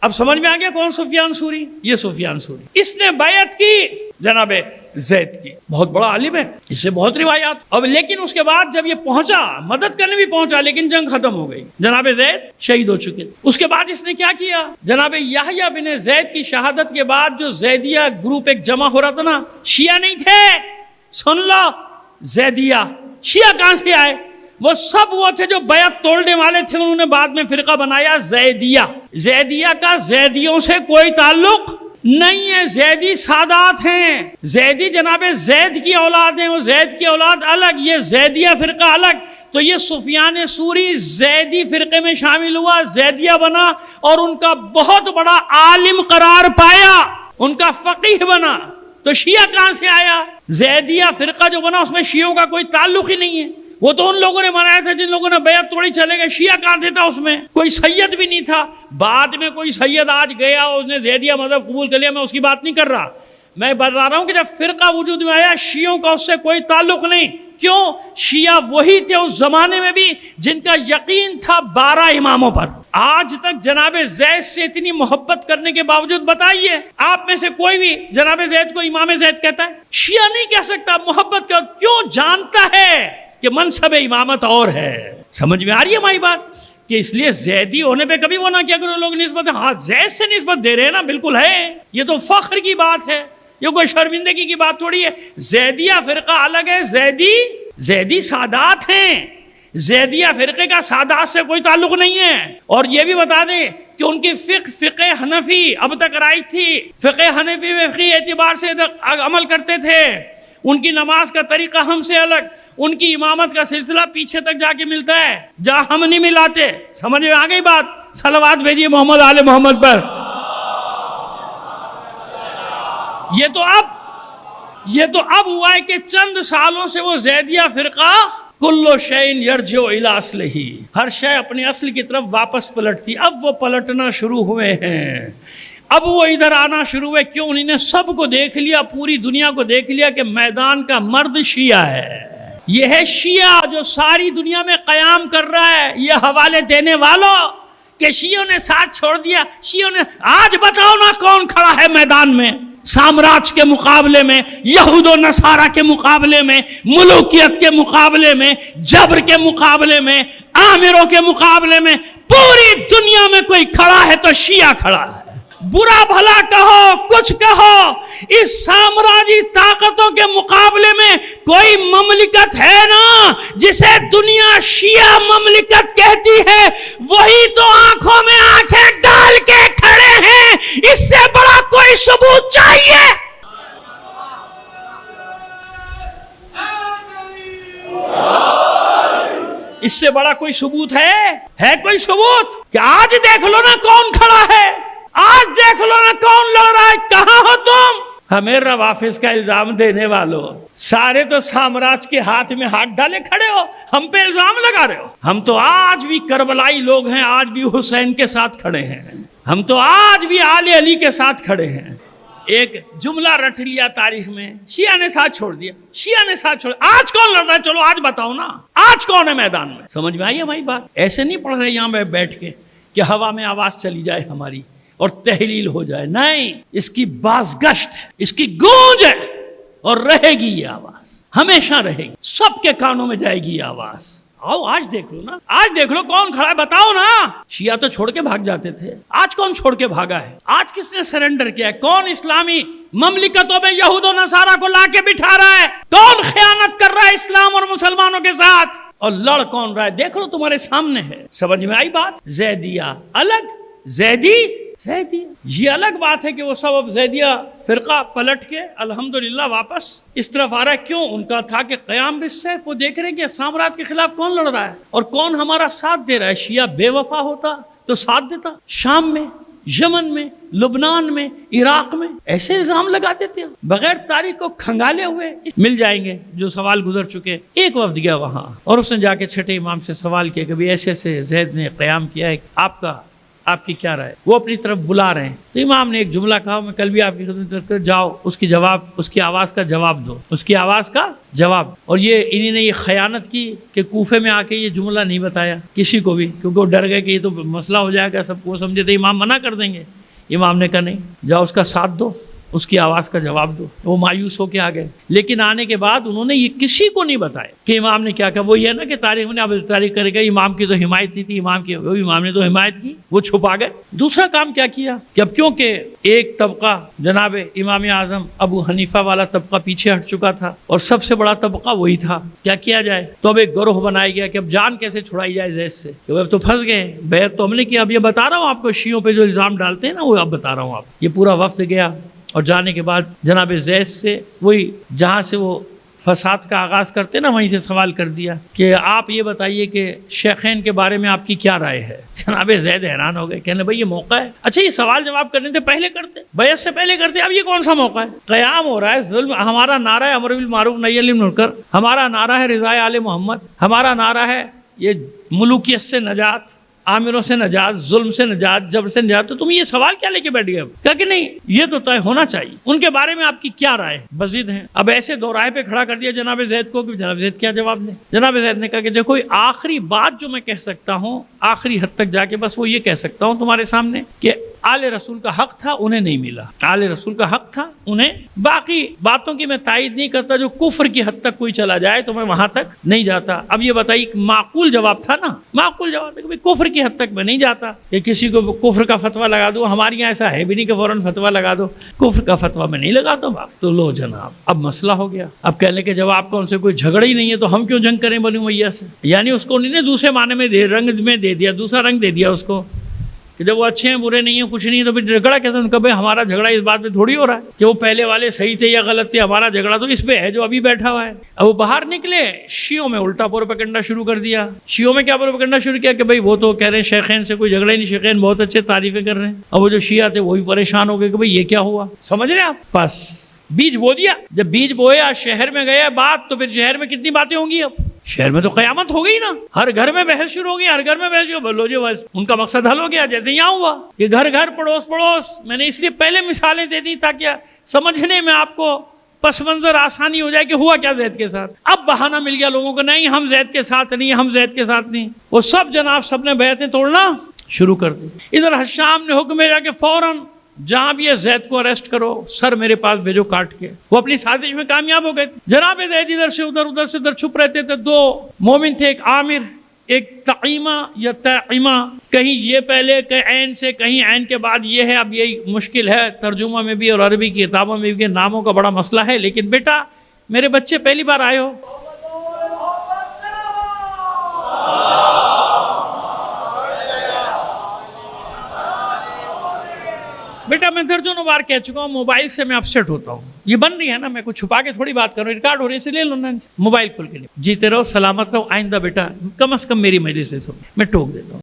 اب سمجھ میں آ گیا کون سفیان ثوری؟ یہ سفیان ثوری، اس نے بیعت کی جناب زید کی، بہت بڑا عالم ہے، اس سے بہت روایات۔ اب لیکن اس کے بعد جب یہ پہنچا، مدد کرنے بھی پہنچا، لیکن جنگ ختم ہو گئی، جناب زید شہید ہو چکے۔ اس کے بعد اس نے کیا کیا؟ جناب یحییٰ بن زید کی شہادت کے بعد جو زیدیہ گروپ ایک جمع ہو رہا تھا نا، شیعہ نہیں تھے، سن لو، زیدیہ۔ شیعہ کہاں سے آئے؟ وہ سب وہ تھے جو بیعت توڑنے والے تھے، انہوں نے بعد میں فرقہ بنایا زیدیہ۔ زیدیہ کا زیدیوں سے کوئی تعلق نہیں ہے، زیدی سادات ہیں، زیدی جناب زید کی اولاد ہیں، وہ زید کی اولاد الگ، یہ زیدیہ فرقہ الگ۔ تو یہ سفیان ثوری زیدی فرقے میں شامل ہوا، زیدیہ بنا، اور ان کا بہت بڑا عالم قرار پایا، ان کا فقیہ بنا۔ تو شیعہ کہاں سے آیا؟ زیدیہ فرقہ جو بنا اس میں شیعوں کا کوئی تعلق ہی نہیں ہے، وہ تو ان لوگوں نے بنایا تھا جن لوگوں نے بیعت توڑی چلے گئے۔ شیعہ کہاں تھا اس میں؟ کوئی سید بھی نہیں تھا، بعد میں کوئی سید آج گیا اور اس نے زیدیہ مذہب قبول کر لیا، میں اس کی بات نہیں کر رہا، میں بتا رہا ہوں کہ جب فرقہ وجود میں آیا شیعوں کا اس سے کوئی تعلق نہیں۔ کیوں؟ شیعہ وہی تھے اس زمانے میں بھی جن کا یقین تھا 12 اماموں پر۔ آج تک جناب زید سے اتنی محبت کرنے کے باوجود بتائیے آپ میں سے کوئی بھی جناب زید کو امام زید کہتا ہے؟ شیعہ نہیں کہہ سکتا محبت کا، کیوں؟ جانتا ہے کہ منصب امامت اور ہے۔ سمجھ میں آ رہی ہے ہماری بات؟ کہ اس لیے زیدی ہونے پہ کبھی وہ نہ کیا کرو لوگ نسبت، ہاں زید سے نسبت دے رہے ہیں نا، بالکل ہے، یہ تو فخر کی بات ہے، یہ کوئی شرمندگی کی بات تھوڑی ہے۔ زیدیہ فرقہ الگ ہے، زیدی سادات ہیں، زیدیہ فرقے کا سادات سے کوئی تعلق نہیں ہے۔ اور یہ بھی بتا دیں کہ ان کی فقہ حنفی اب تک رائج تھی، فقہ حنفی میں فقہی اعتبار سے عمل کرتے تھے، ان کی نماز کا طریقہ ہم سے الگ، ان کی امامت کا سلسلہ پیچھے تک جا کے ملتا ہے جہاں ہم نہیں ملاتے۔ سمجھ میں آ گئی بات؟ صلوات بھیجیے محمد آل محمد پر۔ یہ تو اب ہوا ہے کہ چند سالوں سے وہ زیدیہ فرقہ کلو شیء یرجع الی اصلہ، ہر شے اپنے اصل کی طرف واپس پلٹتی، اب وہ پلٹنا شروع ہوئے ہیں، اب وہ ادھر آنا شروع ہوئے۔ کیوں؟ انہوں نے سب کو دیکھ لیا، پوری دنیا کو دیکھ لیا کہ میدان کا مرد شیعہ ہے، یہ ہے شیعہ جو ساری دنیا میں قیام کر رہا ہے۔ یہ حوالے دینے والوں کہ شیعوں نے ساتھ چھوڑ دیا، شیعوں نے، آج بتاؤ نا کون کھڑا ہے میدان میں؟ سامراج کے مقابلے میں، یہود و نصارہ کے مقابلے میں، ملوکیت کے مقابلے میں، جبر کے مقابلے میں، آمروں کے مقابلے میں، پوری دنیا میں کوئی کھڑا ہے تو شیعہ کھڑا ہے۔ برا بھلا کہو، کچھ کہو، اس سامراجی طاقتوں کے مقابلے میں کوئی مملکت ہے نا جسے دنیا شیعہ مملکت کہتی ہے، وہی تو آنکھوں میں آنکھیں ڈال کے کھڑے ہیں، اس سے بڑا کوئی ثبوت چاہیے؟ اس سے بڑا کوئی ثبوت ہے کوئی ثبوت؟ کہ آج دیکھ لو نا کون کھڑا ہے، آج دیکھ لو نا کون لڑ رہا ہے، کہاں ہو تم؟ ہمیں روافظ کا الزام دینے والوں، سارے تو سامراج کے ہاتھ میں ہاتھ ڈالے کھڑے ہو، ہم پہ الزام لگا رہے ہو۔ ہم تو آج بھی کربلائی لوگ ہیں، آج بھی حسین کے ساتھ کھڑے ہیں، ہم تو آج بھی آل علی کے ساتھ کھڑے ہیں۔ ایک جملہ رٹ لیا تاریخ میں، شیعہ نے ساتھ چھوڑ دیا، شیعہ نے ساتھ چھوڑ، آج کون لڑ رہا ہے؟ چلو آج بتاؤ نا، آج کون ہے میدان میں؟ سمجھ میں آئی ہماری بات؟ ایسے نہیں پڑھ رہے یہاں پہ بیٹھ کے کہ ہوا میں آواز چلی جائے ہماری اور تحلیل ہو جائے، نہیں، اس کی بازگشت ہے، اس کی گونج ہے، اور رہے گی یہ آواز، ہمیشہ رہے گی، سب کے کانوں میں جائے گی یہ آواز۔ آؤ آج دیکھ لو نا، آج دیکھ لو کون کھڑا ہے، بتاؤ نا۔ شیعہ تو چھوڑ کے بھاگ جاتے تھے، آج کون چھوڑ کے بھاگا ہے؟ آج کس نے سرنڈر کیا ہے؟ کون اسلامی مملکتوں میں یہود و نصارہ کو لا کے بٹھا رہا ہے؟ کون خیانت کر رہا ہے اسلام اور مسلمانوں کے ساتھ؟ اور لڑ کون رہا ہے؟ دیکھ لو، تمہارے سامنے ہے۔ سمجھ میں آئی بات؟ زیدیہ الگ، زیدی یہ الگ بات ہے کہ وہ سب اب زیدیہ فرقہ پلٹ کے الحمدللہ واپس اس طرف آ رہا ہے۔ کیوں؟ ان کا تھا کہ قیام بالسیف، وہ دیکھ رہے ہیں کہ سامراج کے خلاف کون لڑ رہا ہے اور کون ہمارا ساتھ دے رہا ہے۔ شیعہ بے وفا ہوتا تو ساتھ دیتا، شام میں، یمن میں، لبنان میں، عراق میں ایسے الزام لگاتے تھے بغیر تاریخ کو کھنگالے ہوئے۔ مل جائیں گے جو سوال گزر چکے۔ ایک وفد گیا وہاں اور اس نے جا کے چھٹے امام سے سوال کیا کہ بھی ایسے ایسے زید نے قیام کیا ہے، آپ کا آپ کی کیا رائے؟ وہ اپنی طرف بلا رہے ہیں. تو امام نے ایک جملہ کہا, میں کل بھی آپ کی خدمت میں, جاؤ اس کی آواز کا جواب دو, اس کی آواز کا جواب. اور انہی نے یہ خیانت کی کہ کوفے میں آ کے یہ جملہ نہیں بتایا کسی کو بھی, کیونکہ وہ ڈر گئے کہ یہ تو مسئلہ ہو جائے گا, سب کو سمجھے تھے امام منع کر دیں گے. امام نے کہا نہیں, جاؤ اس کا ساتھ دو, اس کی آواز کا جواب دو. وہ مایوس ہو کے آ گئے. لیکن آنے کے بعد انہوں نے یہ کسی کو نہیں بتایا کہ امام نے کیا کہا. وہ یہ نا کہ تاریخ میں اب تاریخ کرے گا امام کی تو حمایت نہیں تھی, امام نے تو حمایت کی, وہ چھپا گئے. دوسرا کام کیا کیا کہ اب کیونکہ ایک طبقہ جناب امام اعظم ابو حنیفہ والا طبقہ پیچھے ہٹ چکا تھا اور سب سے بڑا طبقہ وہی تھا, کیا کیا جائے؟ تو اب ایک گروہ بنایا گیا کہ اب جان کیسے چھڑائی جائے زید سے, کہ اب تو پھنس گئے. بیعت تو ہم نے کیا. اب یہ بتا رہا ہوں آپ کو, شیعوں پہ جو الزام ڈالتے ہیں نا, وہ اب بتا رہا ہوں آپ. یہ پورا وفد گیا اور جانے کے بعد جناب زید سے وہی جہاں سے وہ فساد کا آغاز کرتے نا, وہیں سے سوال کر دیا کہ آپ یہ بتائیے کہ شیخین کے بارے میں آپ کی کیا رائے ہے. جناب زید حیران ہو گئے, کہنے بھائی یہ موقع ہے, اچھا یہ سوال جواب کرنے سے پہلے کرتے, بیعت سے پہلے کرتے, اب یہ کون سا موقع ہے؟ قیام ہو رہا ہے ظلم, ہمارا نعرہ ہے امر بالمعروف نہی عن المنکر, ہمارا نعرہ ہے رضا آل محمد, ہمارا نعرہ ہے یہ ملوکیت سے نجات, عامروں سے نجات, ظلم سے نجات, جبر سے نجات. تو تم یہ سوال کیا لے کے بیٹھ گئے؟ کہا کہ نہیں, یہ تو طے ہونا چاہیے. ان کے بارے میں آپ کی کیا رائے؟ بزید ہیں. اب ایسے دو رائے پہ کھڑا کر دیا جناب زید کو کہ جناب زید کیا جواب دیں. جناب زید نے کہا کہ دیکھو آخری بات جو میں کہہ سکتا ہوں, آخری حد تک جا کے بس وہ یہ کہہ سکتا ہوں تمہارے سامنے کہ آل رسول کا حق تھا, انہیں نہیں ملا. آل رسول کا حق تھا انہیں, باقی باتوں کی میں تائید نہیں کرتا. جو کفر کی حد تک کوئی چلا جائے تو میں وہاں تک نہیں جاتا. اب یہ بتائیے, معقول جواب تھا نا, معقول جواب تھا کہ کفر کی حد تک میں نہیں جاتا کہ کسی کو کفر کا فتویٰ لگا دو. ہمارے یہاں ایسا ہے بھی نہیں کہ فوراً فتویٰ لگا دو, کفر کا فتویٰ میں نہیں لگاتا ہوں. تو لو جناب, اب مسئلہ ہو گیا. اب کہنے کے جواب کا ان سے کوئی جھگڑا ہی نہیں ہے, تو ہم کیوں جنگ کریں بنی امیہ سے؟ یعنی اس کو انہوں نے دوسرے معنی میں رنگ میں دے دیا, دوسرا رنگ دے دیا اس کو کہ جب وہ اچھے ہیں برے نہیں ہیں کچھ نہیں ہے تو پھر جھگڑا کیسے؟ ان کا بھائی ہمارا جھگڑا اس بات پہ تھوڑی ہو رہا ہے کہ وہ پہلے والے صحیح تھے یا غلط تھے, ہمارا جھگڑا تو اس پہ ہے جو ابھی بیٹھا ہوا ہے. اب وہ باہر نکلے, شیعوں میں الٹا پروپیگنڈا شروع کر دیا. شیعوں میں کیا پروپیگنڈا شروع کیا کہ بھائی وہ تو کہہ رہے ہیں شیخین سے کوئی جھگڑا ہی نہیں, شیخین بہت اچھے تعریفیں کر رہے ہیں. اب وہ جو شیعہ تھے وہ بھی پریشان ہو گئے کہ بھائی یہ کیا ہوا, سمجھ رہے ہیں آپ؟ بس بیج بو دیا. جب بیج بویا, شہر میں گیا بات, تو پھر شہر میں کتنی باتیں ہوں گی؟ اب شہر میں تو قیامت ہو گئی نا, ہر گھر میں بحث شروع ہو گئی, ہر گھر میں بحث ہو. بولو جی بس ان کا مقصد حل ہو گیا, جیسے یہاں ہوا کہ گھر گھر پڑوس پڑوس. میں نے اس لیے پہلے مثالیں دے دی تاکہ سمجھنے میں آپ کو پس منظر آسانی ہو جائے کہ ہوا کیا زید کے ساتھ. اب بہانہ مل گیا لوگوں کو, نہیں ہم زید کے ساتھ نہیں, ہم زید کے ساتھ نہیں. وہ سب جناب سب نے بیعتیں توڑنا شروع کر دی. ادھر حشام نے حکم دیا کہ فوراً جہاں بھی ہے زید کو اریسٹ کرو, سر میرے پاس بھیجو کاٹ کے. وہ اپنی سازش میں کامیاب ہو گئے. جناب زید ادھر سے ادھر, ادھر سے ادھر چھپ رہتے تھے. دو مومن تھے, ایک عامر ایک تعیمہ یا تعیمہ, کہیں یہ پہلے کہ عین سے, کہیں عین کے بعد یہ ہے. اب یہی مشکل ہے ترجمہ میں بھی اور عربی کی کتابوں میں بھی, ناموں کا بڑا مسئلہ ہے. لیکن بیٹا میرے بچے پہلی بار آئے ہو, بیٹا میں درجنوں بار کہہ چکا ہوں موبائل سے میں اپسیٹ ہوتا ہوں. یہ بن رہی ہے نا, میں کچھ چھپا کے تھوڑی بات کر رہا ہوں, ریکارڈ ہو رہی ہے, اسے لے لو نا موبائل کھول کے. جیتے رہو, سلامت رہو, آئندہ بیٹا کم از کم میری مجلس میں ٹوک دیتا ہوں.